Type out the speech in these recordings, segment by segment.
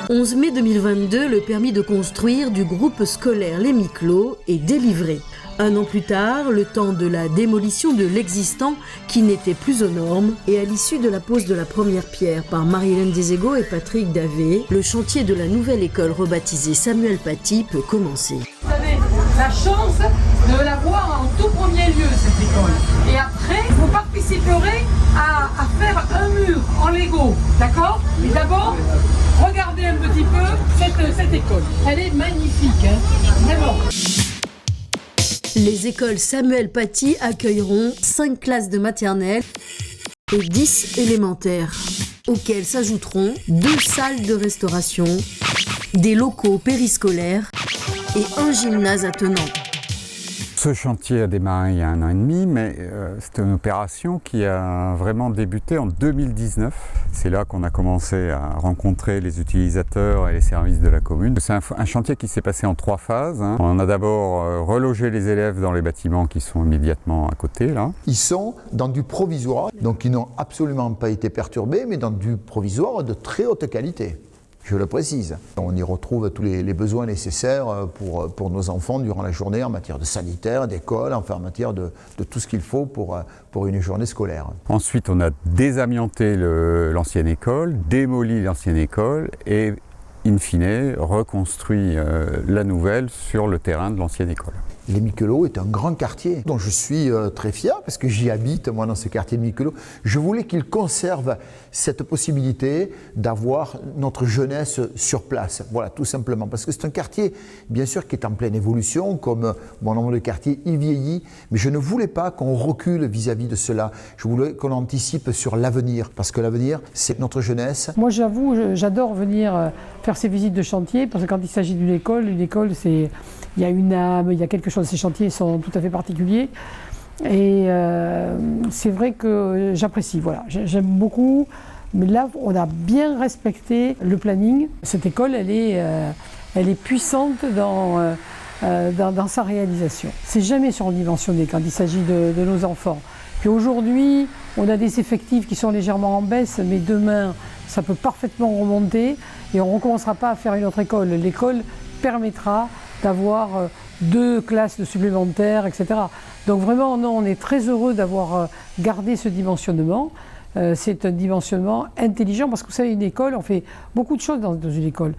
11 mai 2022, le permis de construire du groupe scolaire Les Miclos est délivré. Un an plus tard, le temps de la démolition de l'existant qui n'était plus aux normes, et à l'issue de la pose de la première pierre par Marie-Hélène Desego et Patrick Davé, le chantier de la nouvelle école rebaptisée Samuel Paty peut commencer. Vous avez la chance de la voir en tout premier lieu, cette école. Et après, vous participerez à faire un mur en Lego, d'accord? Mais d'abord, regardez un petit peu cette école. Elle est magnifique, hein, vraiment. Les écoles Samuel Paty accueilleront 5 classes de maternelle et 10 élémentaires, auxquelles s'ajouteront 2 salles de restauration, des locaux périscolaires et un gymnase attenant. Ce chantier a démarré il y a 1 an et demi, mais c'est une opération qui a vraiment débuté en 2019. C'est là qu'on a commencé à rencontrer les utilisateurs et les services de la commune. C'est un chantier qui s'est passé en 3 phases. On a d'abord relogé les élèves dans les bâtiments qui sont immédiatement à côté. Là. Ils sont dans du provisoire, donc ils n'ont absolument pas été perturbés, mais dans du provisoire de très haute qualité. Je le précise. On y retrouve tous les besoins nécessaires pour nos enfants durant la journée en matière de sanitaire, d'école, enfin en matière de tout ce qu'il faut pour une journée scolaire. Ensuite, on a désamianté l'ancienne école, démoli l'ancienne école et, in fine, reconstruit la nouvelle sur le terrain de l'ancienne école. Les Miclos est un grand quartier dont je suis très fier parce que j'y habite, moi, dans ce quartier de Miclos. Je voulais qu'il conserve cette possibilité d'avoir notre jeunesse sur place. Voilà, tout simplement. Parce que c'est un quartier, bien sûr, qui est en pleine évolution, comme bon nombre de quartiers, il vieillit. Mais je ne voulais pas qu'on recule vis-à-vis de cela. Je voulais qu'on anticipe sur l'avenir. Parce que l'avenir, c'est notre jeunesse. Moi, j'avoue, j'adore venir faire ces visites de chantier parce que quand il s'agit d'une école, c'est... Il y a une âme, il y a quelque chose, ces chantiers sont tout à fait particuliers. Et c'est vrai que j'apprécie, voilà, j'aime beaucoup. Mais là, on a bien respecté le planning. Cette école, elle est puissante dans sa réalisation. C'est jamais surdimensionné quand il s'agit de nos enfants. Puis aujourd'hui, on a des effectifs qui sont légèrement en baisse, mais demain, ça peut parfaitement remonter et on ne recommencera pas à faire une autre école. L'école permettra d'avoir 2 classes de supplémentaires, etc. Donc vraiment, non, on est très heureux d'avoir gardé ce dimensionnement. C'est un dimensionnement intelligent parce que vous savez, une école, on fait beaucoup de choses dans une école.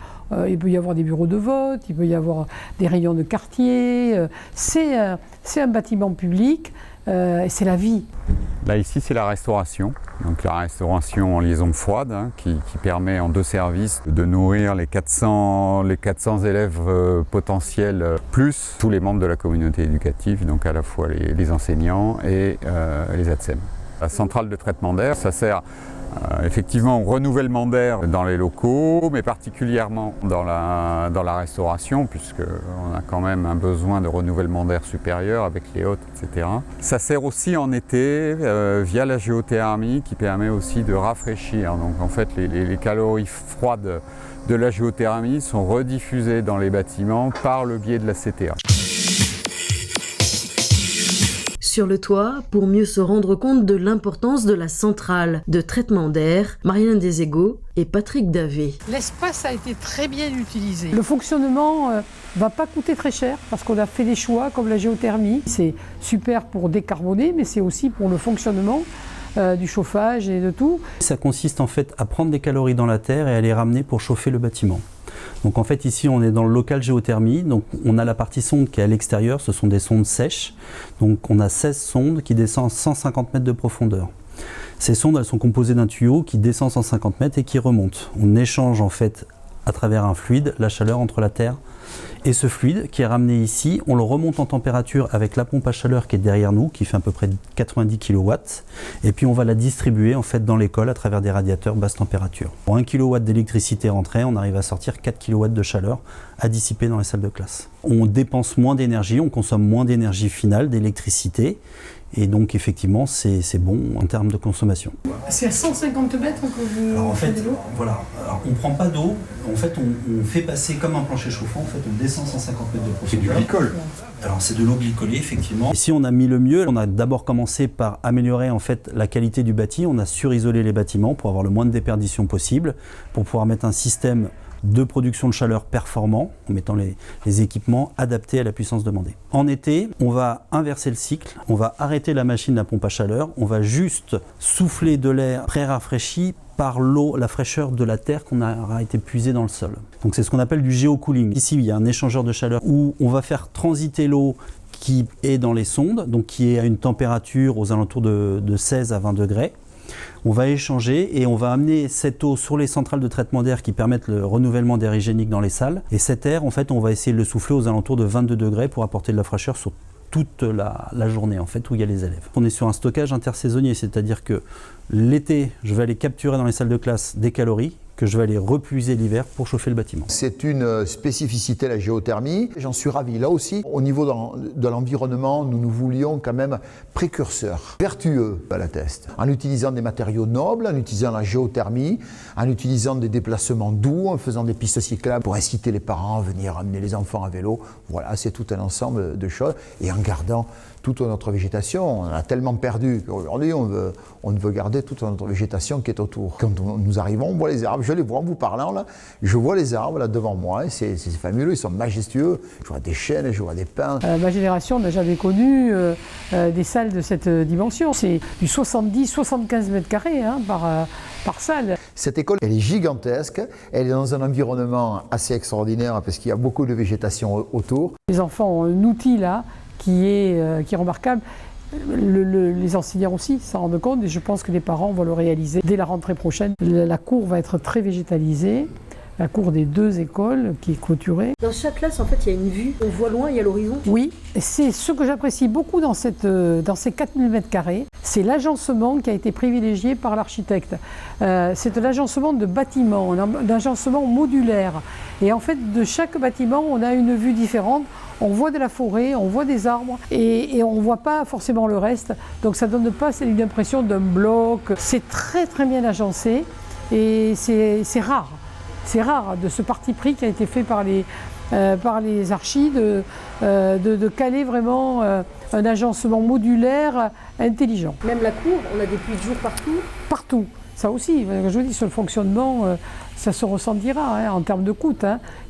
Il peut y avoir des bureaux de vote, il peut y avoir des rayons de quartier. C'est un bâtiment public et c'est la vie. Là, ici, c'est la restauration. Donc la restauration en liaison froide qui permet en 2 services de nourrir les 400 élèves potentiels plus tous les membres de la communauté éducative, donc à la fois les enseignants et les ATSEM. La centrale de traitement d'air, ça sert effectivement au renouvellement d'air dans les locaux, mais particulièrement dans la restauration, puisqu'on a quand même un besoin de renouvellement d'air supérieur avec les hôtes, etc. Ça sert aussi en été via la géothermie qui permet aussi de rafraîchir. Donc en fait, les calories froides de la géothermie sont rediffusées dans les bâtiments par le biais de la CTA. Sur le toit, pour mieux se rendre compte de l'importance de la centrale de traitement d'air, Marie-Hélène Desego et Patrick Davé. L'espace a été très bien utilisé. Le fonctionnement va pas coûter très cher parce qu'on a fait des choix comme la géothermie. C'est super pour décarboner, mais c'est aussi pour le fonctionnement du chauffage et de tout. Ça consiste en fait à prendre des calories dans la terre et à les ramener pour chauffer le bâtiment. Donc en fait ici on est dans le local géothermie, donc on a la partie sonde qui est à l'extérieur, ce sont des sondes sèches. Donc on a 16 sondes qui descendent 150 mètres de profondeur. Ces sondes elles sont composées d'un tuyau qui descend 150 mètres et qui remonte. On échange en fait à travers un fluide la chaleur entre la terre et ce fluide qui est ramené ici, on le remonte en température avec la pompe à chaleur qui est derrière nous, qui fait à peu près 90 kW, et puis on va la distribuer en fait dans l'école à travers des radiateurs basse température. Pour 1 kW d'électricité rentrée, on arrive à sortir 4 kW de chaleur à dissiper dans les salles de classe. On dépense moins d'énergie, on consomme moins d'énergie finale, d'électricité, et donc effectivement c'est bon en termes de consommation. C'est à 150 mètres que vous Alors en fait, faites de l'eau ? voilà, alors on ne prend pas d'eau, en fait on fait passer comme un plancher chauffant, en fait on descend 150 mètres de profondeur. C'est du glycol. Alors c'est de l'eau glycolée effectivement. Ici on a mis le mieux, on a d'abord commencé par améliorer en fait la qualité du bâti, on a surisolé les bâtiments pour avoir le moins de déperdition possible, pour pouvoir mettre un système de production de chaleur performants, en mettant les équipements adaptés à la puissance demandée. En été, on va inverser le cycle, on va arrêter la machine à pompe à chaleur, on va juste souffler de l'air pré-rafraîchi par l'eau, la fraîcheur de la terre qu'on aura été puisée dans le sol. Donc c'est ce qu'on appelle du géocooling. Ici, il y a un échangeur de chaleur où on va faire transiter l'eau qui est dans les sondes, donc qui est à une température aux alentours de 16 à 20 degrés. On va échanger et on va amener cette eau sur les centrales de traitement d'air qui permettent le renouvellement d'air hygiénique dans les salles. Et cet air, en fait, on va essayer de le souffler aux alentours de 22 degrés pour apporter de la fraîcheur sur toute la journée, en fait, où il y a les élèves. On est sur un stockage intersaisonnier, c'est-à-dire que l'été, je vais aller capturer dans les salles de classe des calories que je vais aller repuiser l'hiver pour chauffer le bâtiment. C'est une spécificité, la géothermie. J'en suis ravi. Là aussi, au niveau de l'environnement, nous voulions quand même précurseurs, vertueux à la test. En utilisant des matériaux nobles, en utilisant la géothermie, en utilisant des déplacements doux, en faisant des pistes cyclables pour inciter les parents à venir amener les enfants à vélo. Voilà, c'est tout un ensemble de choses. Et en gardant toute notre végétation, on a tellement perdu qu'aujourd'hui on veut garder toute notre végétation qui est autour. Quand nous arrivons, on voit les arbres, je les vois en vous parlant là, je vois les arbres là devant moi, et c'est fabuleux, ils sont majestueux, je vois des chênes, je vois des pins. Ma génération n'a jamais connu des salles de cette dimension, c'est du 70-75 mètres carrés par salle. Cette école, elle est gigantesque, elle est dans un environnement assez extraordinaire parce qu'il y a beaucoup de végétation autour. Les enfants ont un outil là qui est remarquable. Les enseignants aussi s'en rendent compte et je pense que les parents vont le réaliser dès la rentrée prochaine. La cour va être très végétalisée, la cour des 2 écoles qui est clôturée. Dans chaque classe, en fait, il y a une vue, on voit loin, il y a l'horizon. Oui, c'est ce que j'apprécie beaucoup dans ces 4000 m², c'est l'agencement qui a été privilégié par l'architecte. C'est l'agencement de bâtiments, un agencement modulaire. Et en fait, de chaque bâtiment, on a une vue différente. On voit de la forêt, on voit des arbres et on ne voit pas forcément le reste. Donc ça ne donne pas une impression d'un bloc. C'est très très bien agencé et c'est rare. C'est rare de ce parti pris qui a été fait par les archis de caler vraiment un agencement modulaire intelligent. Même la cour, on a des puits de jour partout. Partout. Ça aussi, je vous dis, sur le fonctionnement, ça se ressentira en termes de coût.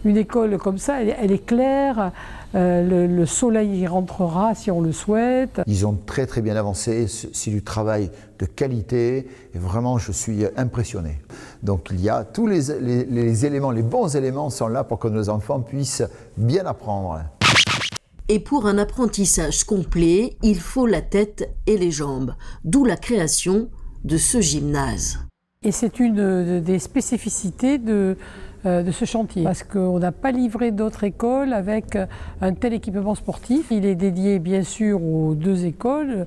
Une école comme ça, elle est claire, le soleil y rentrera si on le souhaite. Ils ont très très bien avancé, c'est du travail de qualité et vraiment je suis impressionné. Donc il y a tous les éléments, les bons éléments sont là pour que nos enfants puissent bien apprendre. Et pour un apprentissage complet, il faut la tête et les jambes, d'où la création de ce gymnase. Et c'est une des spécificités de ce chantier, parce qu'on n'a pas livré d'autres écoles avec un tel équipement sportif. Il est dédié bien sûr aux 2 écoles,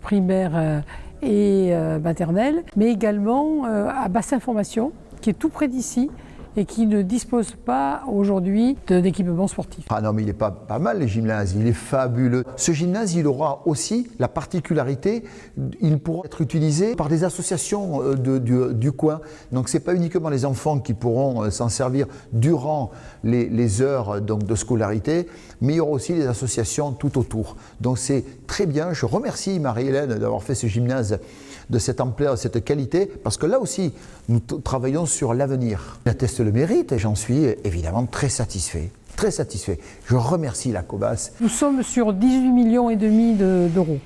primaire et maternelle, mais également à Bassin Formation, qui est tout près d'ici, et qui ne dispose pas aujourd'hui d'équipement sportif. Ah non, mais il est pas mal le gymnase, il est fabuleux. Ce gymnase, il aura aussi la particularité, il pourra être utilisé par des associations du coin. Donc c'est pas uniquement les enfants qui pourront s'en servir durant les heures donc, de scolarité, mais il y aura aussi les associations tout autour. Donc c'est très bien, je remercie Marie-Hélène d'avoir fait ce gymnase de cette ampleur, de cette qualité, parce que là aussi, nous travaillons sur l'avenir. La test le mérite et j'en suis évidemment très satisfait. Très satisfait. Je remercie la COBAS. Nous sommes sur 18,5 millions d'euros.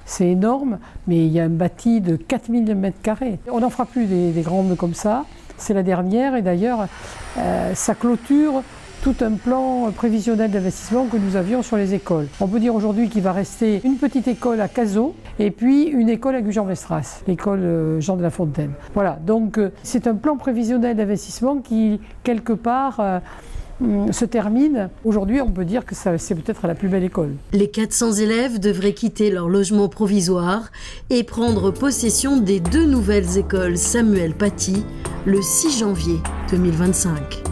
C'est énorme, mais il y a un bâti de 4000 m². On n'en fera plus des grandes comme ça. C'est la dernière et d'ailleurs, ça clôture tout un plan prévisionnel d'investissement que nous avions sur les écoles. On peut dire aujourd'hui qu'il va rester une petite école à Cazaux et puis une école à Gujan-Mestras, l'école Jean de la Fontaine. Voilà, donc c'est un plan prévisionnel d'investissement qui, quelque part, se termine. Aujourd'hui, on peut dire que c'est peut-être la plus belle école. Les 400 élèves devraient quitter leur logement provisoire et prendre possession des 2 nouvelles écoles Samuel Paty le 6 janvier 2025.